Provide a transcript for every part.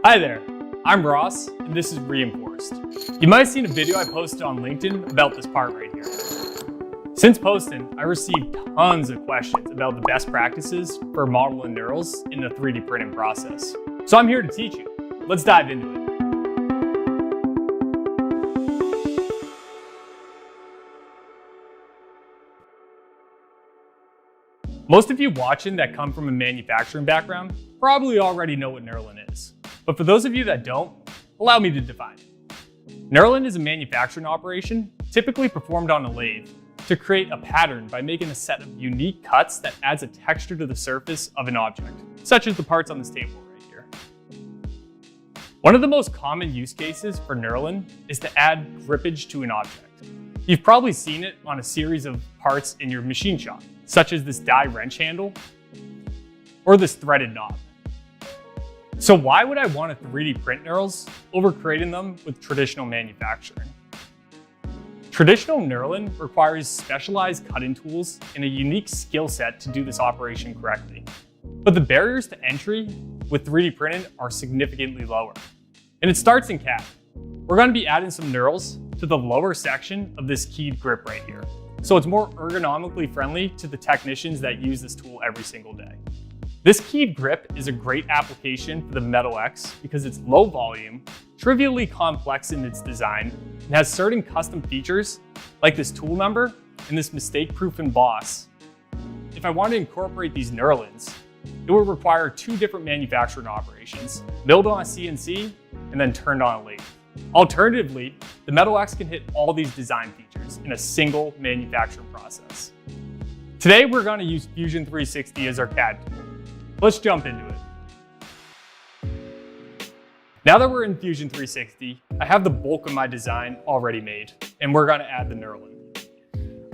Hi there, I'm Ross, and this is Reinforced. You might have seen a video I posted on LinkedIn about this part right here. Since posting, I received tons of questions about the best practices for modeling knurls in the 3D printing process. So I'm here to teach you. Let's dive into it. Most of you watching that come from a manufacturing background probably already know what knurling is. But for those of you that don't, allow me to define it. Knurling is a manufacturing operation typically performed on a lathe to create a pattern by making a set of unique cuts that adds a texture to the surface of an object, such as the parts on this table right here. One of the most common use cases for knurling is to add grippage to an object. You've probably seen it on a series of parts in your machine shop, such as this die wrench handle or this threaded knob. So why would I want to 3D print knurls over creating them with traditional manufacturing? Traditional knurling requires specialized cutting tools and a unique skill set to do this operation correctly. But the barriers to entry with 3D printing are significantly lower. And it starts in CAD. We're going to be adding some knurls to the lower section of this keyed grip right here, so it's more ergonomically friendly to the technicians that use this tool every single day. This keyed grip is a great application for the Metal X because it's low volume, trivially complex in its design, and has certain custom features like this tool number and this mistake-proof emboss. If I want to incorporate these knurlings, it would require two different manufacturing operations, milled on a CNC and then turned on a lathe. Alternatively, the Metal X can hit all these design features in a single manufacturing process. Today, we're going to use Fusion 360 as our CAD tool. Let's jump into it. Now that we're in Fusion 360, I have the bulk of my design already made, and we're going to add the knurling.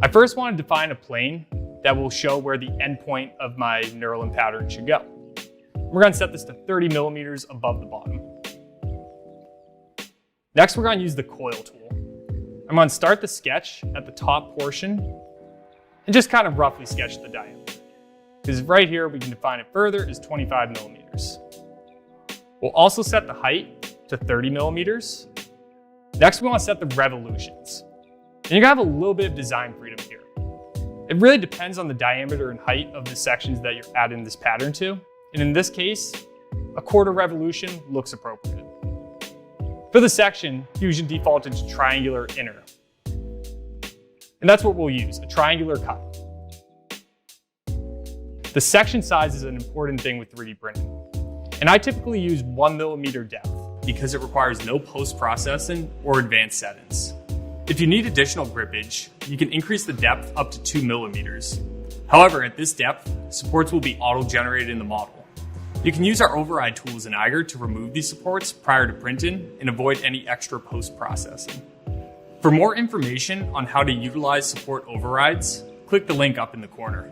I first want to define a plane that will show where the endpoint of my knurling pattern should go. We're going to set this to 30 millimeters above the bottom. Next, we're going to use the coil tool. I'm going to start the sketch at the top portion and just kind of roughly sketch the diameter. Because right here, we can define it further as 25 millimeters. We'll also set the height to 30 millimeters. Next, we want to set the revolutions. And you're going to have a little bit of design freedom here. It really depends on the diameter and height of the sections that you're adding this pattern to. And in this case, a quarter revolution looks appropriate. For the section, Fusion defaulted to triangular inner. And that's what we'll use, a triangular cut. The section size is an important thing with 3D printing. And I typically use 1 millimeter depth because it requires no post-processing or advanced settings. If you need additional grippage, you can increase the depth up to 2 millimeters. However, at this depth, supports will be auto-generated in the model. You can use our override tools in Eiger to remove these supports prior to printing and avoid any extra post-processing. For more information on how to utilize support overrides, click the link up in the corner.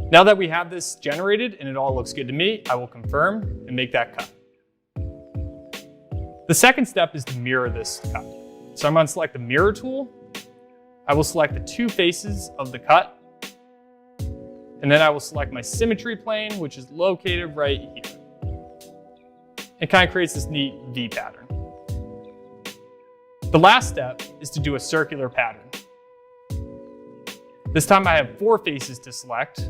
Now that we have this generated and it all looks good to me, I will confirm and make that cut. The second step is to mirror this cut. So I'm going to select the mirror tool. I will select the two faces of the cut. And then I will select my symmetry plane, which is located right here. It kind of creates this neat V pattern. The last step is to do a circular pattern. This time I have 4 faces to select.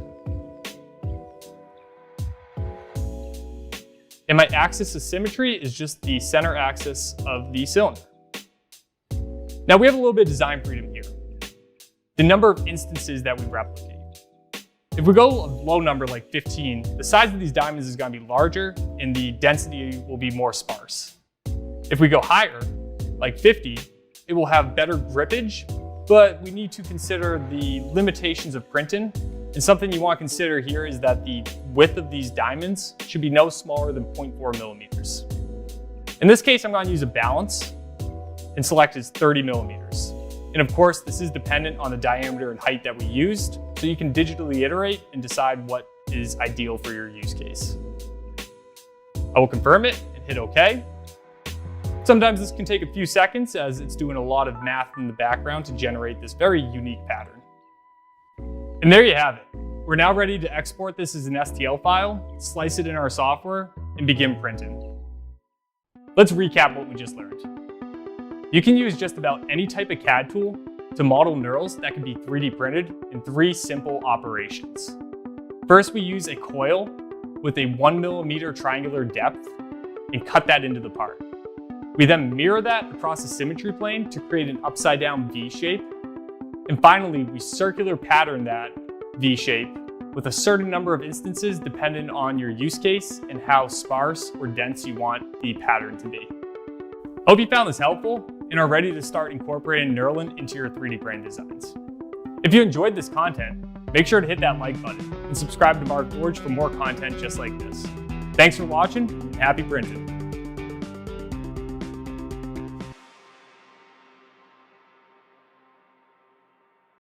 And my axis of symmetry is just the center axis of the cylinder. Now we have a little bit of design freedom here. The number of instances that we replicate. If we go a low number like 15, the size of these diamonds is going to be larger and the density will be more sparse. If we go higher, like 50, it will have better grippage, but we need to consider the limitations of printing. And something you want to consider here is that the width of these diamonds should be no smaller than 0.4 millimeters. In this case, I'm going to use a balance and select as 30 millimeters. And of course, this is dependent on the diameter and height that we used, so you can digitally iterate and decide what is ideal for your use case. I will confirm it and hit OK. Sometimes this can take a few seconds as it's doing a lot of math in the background to generate this very unique pattern. And there you have it. We're now ready to export this as an STL file, slice it in our software, and begin printing. Let's recap what we just learned. You can use just about any type of CAD tool to model knurls that can be 3D printed in 3 simple operations. First, we use a coil with a 1mm triangular depth and cut that into the part. We then mirror that across the symmetry plane to create an upside down V shape. And finally, we circular pattern that V shape with a certain number of instances dependent on your use case and how sparse or dense you want the pattern to be. Hope you found this helpful and are ready to start incorporating knurling into your 3D printing designs. If you enjoyed this content, make sure to hit that like button and subscribe to Markforged for more content just like this. Thanks for watching and happy printing.